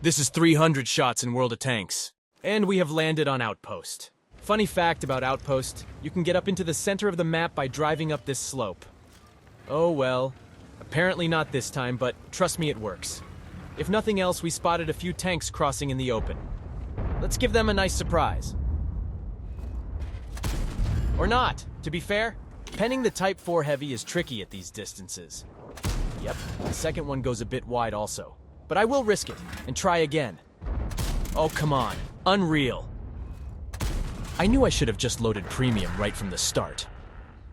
This is 300 shots in World of Tanks. And we have landed on Outpost. Funny fact about Outpost, you can get up into the center of the map by driving up this slope. Oh well, apparently not this time, but trust me, it works. If nothing else, we spotted a few tanks crossing in the open. Let's give them a nice surprise. Or not, to be fair. Penning the Type 4 Heavy is tricky at these distances. Yep, the second one goes a bit wide also. But I will risk it, and try again. Oh, come on. Unreal. I knew I should have just loaded premium right from the start.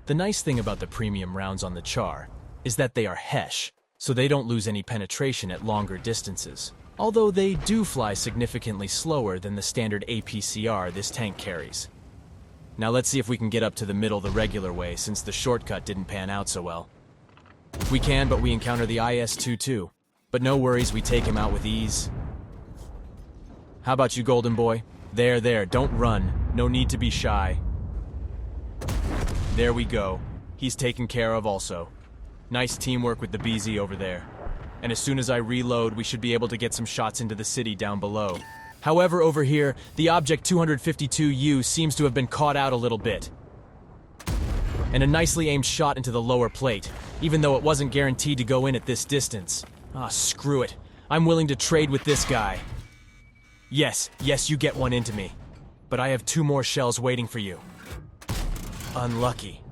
The nice thing about the premium rounds on the CHAR is that they are HESH, so they don't lose any penetration at longer distances. Although they do fly significantly slower than the standard APCR this tank carries. Now let's see if we can get up to the middle the regular way, since the shortcut didn't pan out so well. We can, but we encounter the IS-22. But no worries, we take him out with ease. How about you, Golden Boy? There, don't run. No need to be shy. There we go. He's taken care of also. Nice teamwork with the BZ over there. And as soon as I reload, we should be able to get some shots into the city down below. However, over here, the Object 252U seems to have been caught out a little bit. And a nicely aimed shot into the lower plate, even though it wasn't guaranteed to go in at this distance. Ah, screw it. I'm willing to trade with this guy. Yes, you get one into me. But I have 2 more shells waiting for you. Unlucky.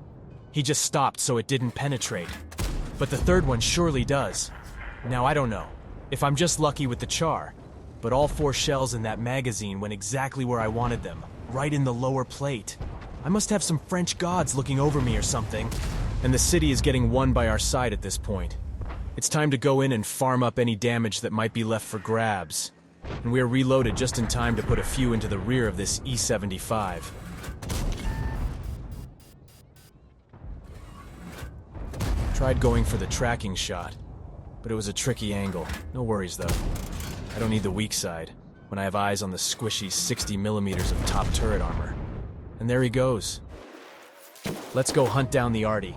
He just stopped so it didn't penetrate. But the third one surely does. Now I don't know if I'm just lucky with the CHAR, but all 4 shells in that magazine went exactly where I wanted them, right in the lower plate. I must have some French gods looking over me or something. And the city is getting won by our side at this point. It's time to go in and farm up any damage that might be left for grabs. And we are reloaded just in time to put a few into the rear of this E-75. Tried going for the tracking shot, but it was a tricky angle. No worries though. I don't need the weak side when I have eyes on the squishy 60mm of top turret armor. And there he goes. Let's go hunt down the Arty.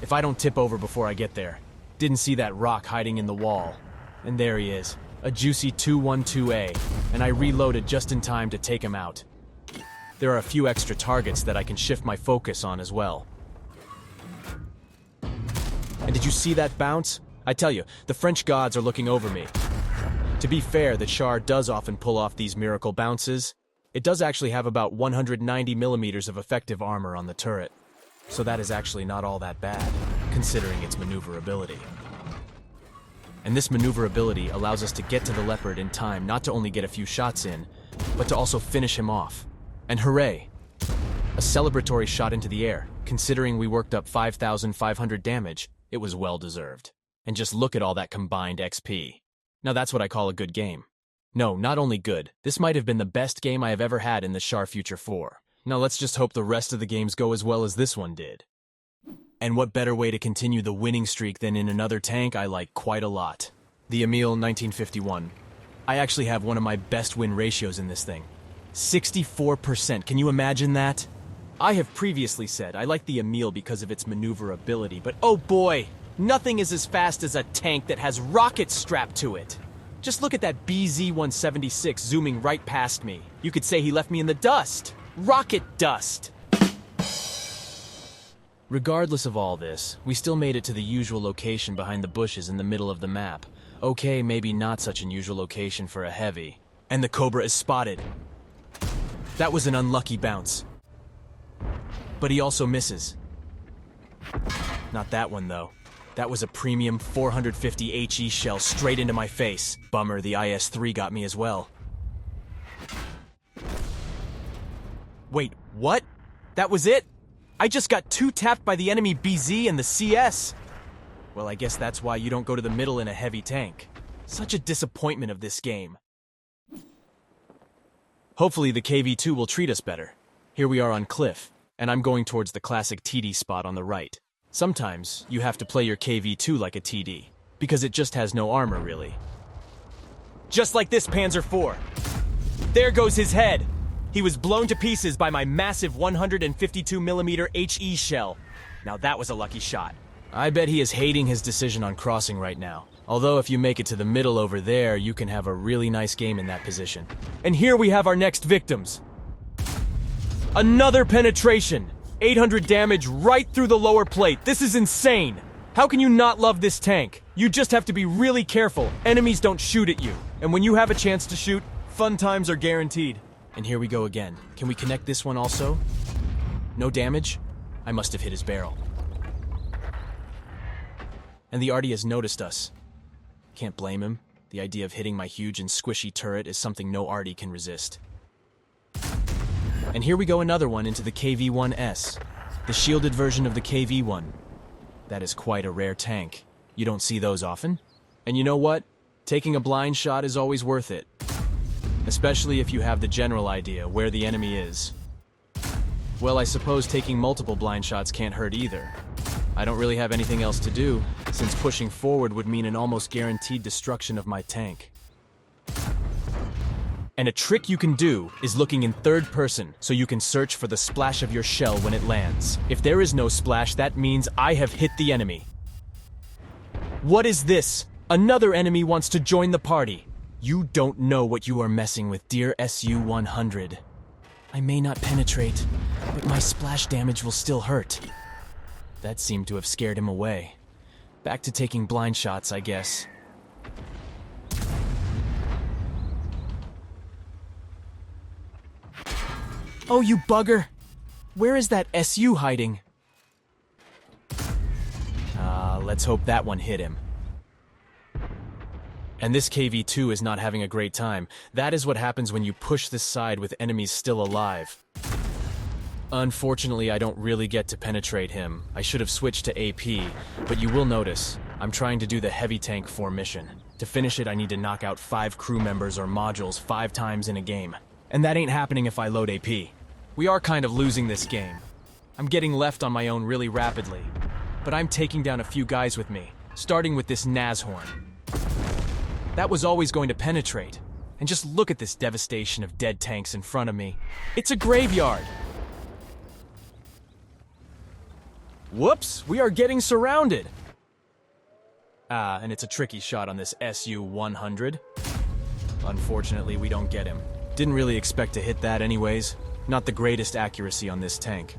If I don't tip over before I get there. Didn't see that rock hiding in the wall. And there he is. A juicy 212A, and I reloaded just in time to take him out. There are a few extra targets that I can shift my focus on as well. And did you see that bounce? I tell you, the French gods are looking over me. To be fair, the CHAR does often pull off these miracle bounces. It does actually have about 190mm of effective armor on the turret. So that is actually not all that bad, considering its maneuverability. And this maneuverability allows us to get to the Leopard in time not to only get a few shots in, but to also finish him off. And hooray! A celebratory shot into the air. Considering we worked up 5,500 damage, it was well deserved. And just look at all that combined XP. Now that's what I call a good game. No, not only good, this might have been the best game I have ever had in the CHAR Future 4. Now let's just hope the rest of the games go as well as this one did. And what better way to continue the winning streak than in another tank I like quite a lot. The Emil 1951. I actually have one of my best win ratios in this thing. 64%, can you imagine that? I have previously said I like the Emil because of its maneuverability, but oh boy, nothing is as fast as a tank that has rockets strapped to it. Just look at that BZ-176 zooming right past me. You could say he left me in the dust. Rocket dust! Regardless of all this, we still made it to the usual location behind the bushes in the middle of the map. Okay, maybe not such an usual location for a heavy. And the Cobra is spotted. That was an unlucky bounce. But he also misses. Not that one, though. That was a premium 450 HE shell straight into my face. Bummer, the IS-3 got me as well. Wait, what? That was it? I just got 2-tapped by the enemy BZ and the CS. Well, I guess that's why you don't go to the middle in a heavy tank. Such a disappointment of this game. Hopefully the KV-2 will treat us better. Here we are on Cliff, and I'm going towards the classic TD spot on the right. Sometimes you have to play your KV-2 like a TD, because it just has no armor, really. Just like this Panzer IV. There goes his head. He was blown to pieces by my massive 152mm HE shell. Now that was a lucky shot. I bet he is hating his decision on crossing right now. Although if you make it to the middle over there, you can have a really nice game in that position. And here we have our next victims. Another penetration! 800 damage right through the lower plate. This is insane! How can you not love this tank? You just have to be really careful. Enemies don't shoot at you. And when you have a chance to shoot, fun times are guaranteed. And here we go again. Can we connect this one also? No damage? I must have hit his barrel. And the arty has noticed us. Can't blame him. The idea of hitting my huge and squishy turret is something no arty can resist. And here we go, another one into the KV-1S, the shielded version of the KV-1. That is quite a rare tank. You don't see those often. And you know what? Taking a blind shot is always worth it. Especially if you have the general idea where the enemy is. Well, I suppose taking multiple blind shots can't hurt either. I don't really have anything else to do, since pushing forward would mean an almost guaranteed destruction of my tank. And a trick you can do is looking in third person, so you can search for the splash of your shell when it lands. If there is no splash, that means I have hit the enemy. What is this? Another enemy wants to join the party. You don't know what you are messing with, dear SU-100. I may not penetrate, but my splash damage will still hurt. That seemed to have scared him away. Back to taking blind shots, I guess. Oh, you bugger! Where is that SU hiding? Let's hope that one hit him. And this KV-2 is not having a great time. That is what happens when you push this side with enemies still alive. Unfortunately, I don't really get to penetrate him. I should have switched to AP, but you will notice, I'm trying to do the heavy tank 4 mission. To finish it, I need to knock out 5 crew members or modules 5 times in a game. And that ain't happening if I load AP. We are kind of losing this game. I'm getting left on my own really rapidly. But I'm taking down a few guys with me, starting with this Nashorn. That was always going to penetrate. And just look at this devastation of dead tanks in front of me. It's a graveyard! Whoops! We are getting surrounded! And it's a tricky shot on this SU-100. Unfortunately, we don't get him. Didn't really expect to hit that anyways. Not the greatest accuracy on this tank.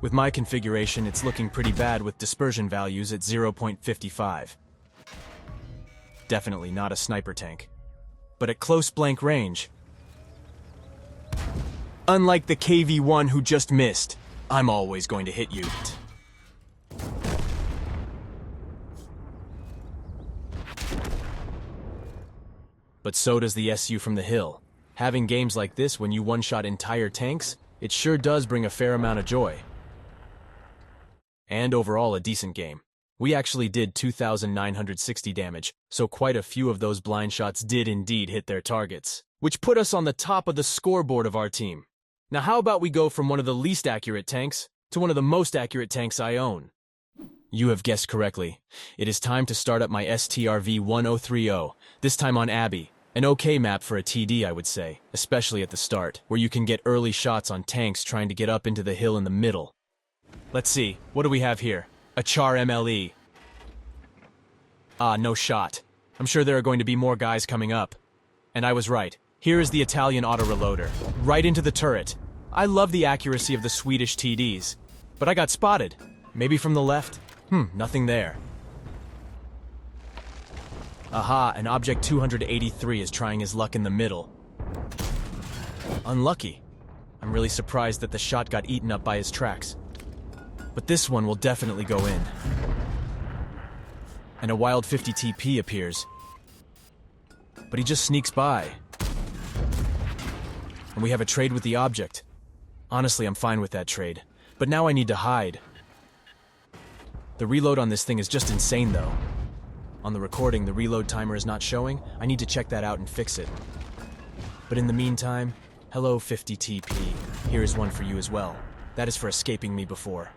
With my configuration, it's looking pretty bad with dispersion values at 0.55. Definitely not a sniper tank. But at close blank range, unlike the KV-1 who just missed, I'm always going to hit you. But so does the SU from the hill. Having games like this when you one-shot entire tanks, it sure does bring a fair amount of joy. And overall a decent game. We actually did 2,960 damage, so quite a few of those blind shots did indeed hit their targets, which put us on the top of the scoreboard of our team. Now how about we go from one of the least accurate tanks to one of the most accurate tanks I own? You have guessed correctly. It is time to start up my STRV 1030, this time on Abbey. An okay map for a TD, I would say, especially at the start, where you can get early shots on tanks trying to get up into the hill in the middle. Let's see, what do we have here? A CHAR MLE. No shot. I'm sure there are going to be more guys coming up. And I was right. Here is the Italian auto-reloader. Right into the turret. I love the accuracy of the Swedish TDs. But I got spotted. Maybe from the left? Nothing there. Aha, an Object 283 is trying his luck in the middle. Unlucky. I'm really surprised that the shot got eaten up by his tracks. But this one will definitely go in. And a wild 50 TP appears. But he just sneaks by. And we have a trade with the object. Honestly, I'm fine with that trade. But now I need to hide. The reload on this thing is just insane, though. On the recording, the reload timer is not showing. I need to check that out and fix it. But in the meantime, hello 50 TP. Here is one for you as well. That is for escaping me before.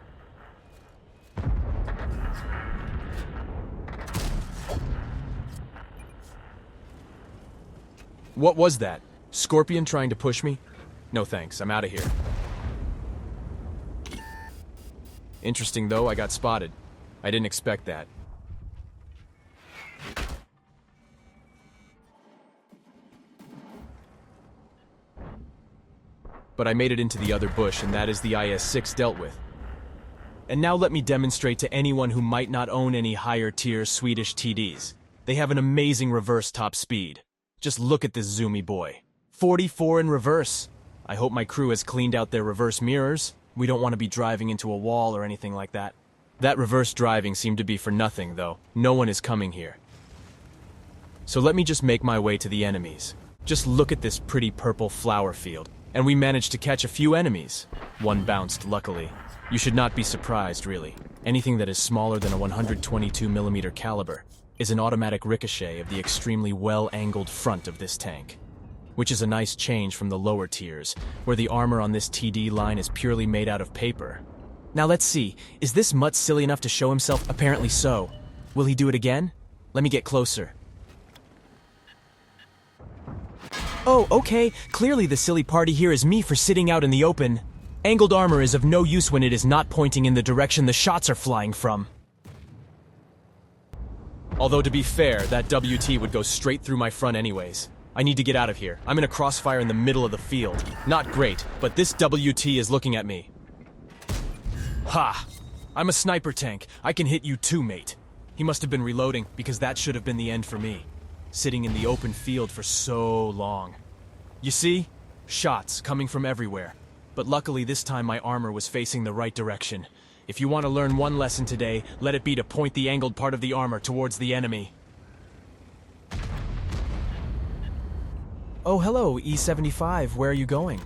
What was that? Scorpion trying to push me? No thanks, I'm out of here. Interesting though, I got spotted. I didn't expect that. but I made it into the other bush, and that is the IS-6 dealt with. And now let me demonstrate to anyone who might not own any higher-tier Swedish TDs. They have an amazing reverse top speed. Just look at this zoomy boy. 44 in reverse. I hope my crew has cleaned out their reverse mirrors. We don't want to be driving into a wall or anything like that. That reverse driving seemed to be for nothing, though. No one is coming here. So let me just make my way to the enemies. Just look at this pretty purple flower field. And we managed to catch a few enemies. One bounced, luckily. You should not be surprised, really. Anything that is smaller than a 122mm caliber is an automatic ricochet of the extremely well-angled front of this tank, which is a nice change from the lower tiers, where the armor on this TD line is purely made out of paper. Now let's see, is this mutt silly enough to show himself? Apparently so. Will he do it again? Let me get closer. Oh, okay, clearly the silly party here is me for sitting out in the open. Angled armor is of no use when it is not pointing in the direction the shots are flying from. Although to be fair, that WT would go straight through my front anyways. I need to get out of here. I'm in a crossfire in the middle of the field. Not great, but this WT is looking at me. Ha! I'm a sniper tank. I can hit you too, mate. He must have been reloading, because that should have been the end for me. Sitting in the open field for so long. You see? Shots coming from everywhere. But luckily this time my armor was facing the right direction. If you want to learn one lesson today, let it be to point the angled part of the armor towards the enemy. Oh, hello, E75. Where are you going?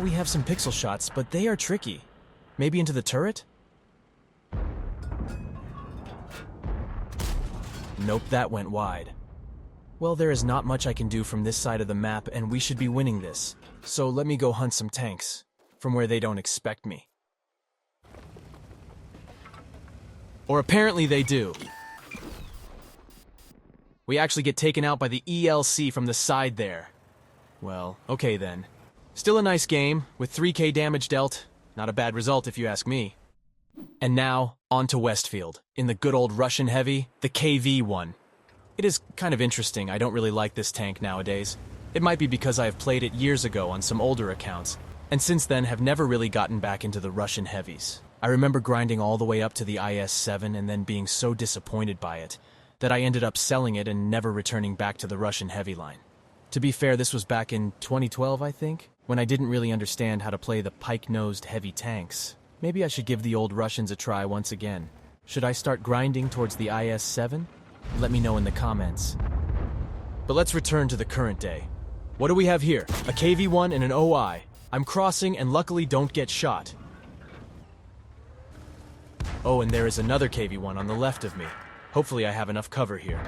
We have some pixel shots, but they are tricky. Maybe into the turret? Nope, that went wide. Well, there is not much I can do from this side of the map, and we should be winning this. So let me go hunt some tanks, from where they don't expect me. Or apparently they do. We actually get taken out by the ELC from the side there. Well, okay then. Still a nice game, with 3k damage dealt. Not a bad result if you ask me. And now, on to Westfield, in the good old Russian heavy, the KV-1. It is kind of interesting. I don't really like this tank nowadays. It might be because I have played it years ago on some older accounts, and since then have never really gotten back into the Russian heavies. I remember grinding all the way up to the IS-7 and then being so disappointed by it that I ended up selling it and never returning back to the Russian heavy line. To be fair, this was back in 2012, I think, when I didn't really understand how to play the pike-nosed heavy tanks. Maybe I should give the old Russians a try once again. Should I start grinding towards the IS-7? Let me know in the comments. But let's return to the current day. What do we have here? A KV-1 and an OI. I'm crossing and luckily don't get shot. Oh, and there is another KV-1 on the left of me. Hopefully I have enough cover here.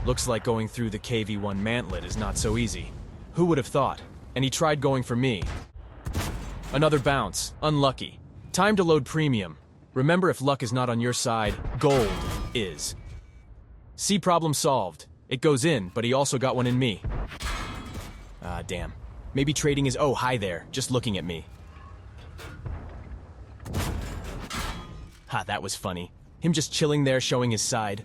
Looks like going through the KV-1 mantlet is not so easy. Who would have thought? And he tried going for me. Another bounce. Unlucky. Time to load premium. Remember, if luck is not on your side, gold is. See, problem solved. It goes in, but he also got one in me. Ah, damn. Maybe trading is— oh, hi there, just looking at me. Ha, that was funny. Him just chilling there showing his side.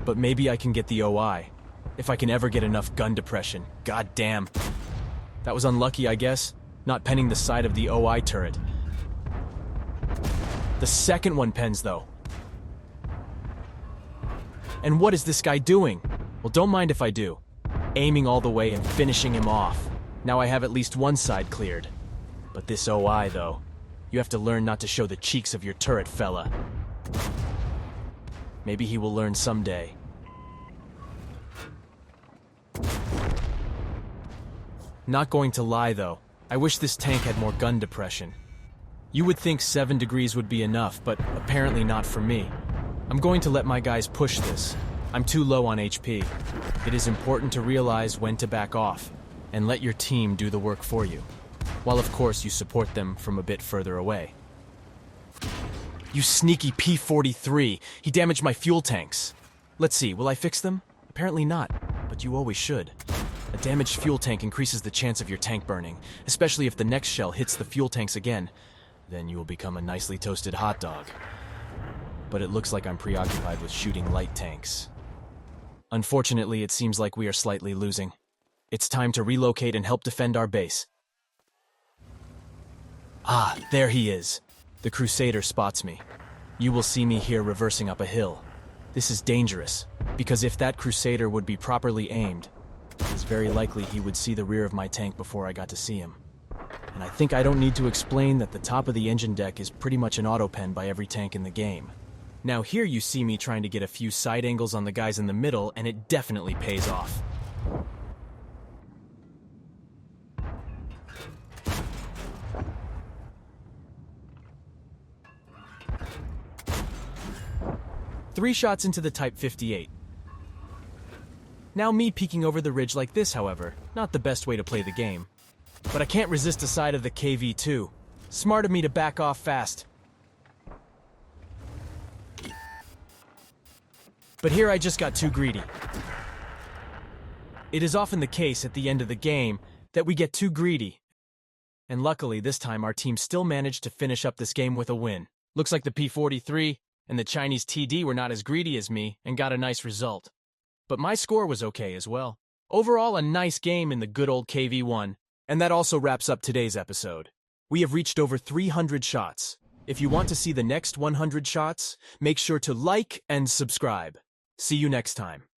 But maybe I can get the OI. If I can ever get enough gun depression. God damn. That was unlucky, I guess. Not penning the side of the OI turret. The second one pens, though. And what is this guy doing? Well, don't mind if I do. Aiming all the way and finishing him off. Now I have at least one side cleared. But this OI, though. You have to learn not to show the cheeks of your turret, fella. Maybe he will learn someday. Not going to lie, though. I wish this tank had more gun depression. You would think 7 degrees would be enough, but apparently not for me. I'm going to let my guys push this. I'm too low on HP. It is important to realize when to back off, and let your team do the work for you. While of course you support them from a bit further away. You sneaky P-43! He damaged my fuel tanks! Let's see, will I fix them? Apparently not, but you always should. A damaged fuel tank increases the chance of your tank burning, especially if the next shell hits the fuel tanks again. Then you will become a nicely toasted hot dog. But it looks like I'm preoccupied with shooting light tanks. Unfortunately, it seems like we are slightly losing. It's time to relocate and help defend our base. Ah, there he is. The Crusader spots me. You will see me here reversing up a hill. This is dangerous, because if that Crusader would be properly aimed, it is very likely he would see the rear of my tank before I got to see him. And I think I don't need to explain that the top of the engine deck is pretty much an auto-pen by every tank in the game. Now here you see me trying to get a few side angles on the guys in the middle, and it definitely pays off. Three shots into the Type 58. Now me peeking over the ridge like this, however, not the best way to play the game. But I can't resist a side of the KV-2. Smart of me to back off fast. But here I just got too greedy. It is often the case at the end of the game that we get too greedy. And luckily this time our team still managed to finish up this game with a win. Looks like the P-43 and the Chinese TD were not as greedy as me and got a nice result. But my score was okay as well. Overall, a nice game in the good old KV-1. And that also wraps up today's episode. We have reached over 300 shots. If you want to see the next 100 shots, make sure to like and subscribe. See you next time.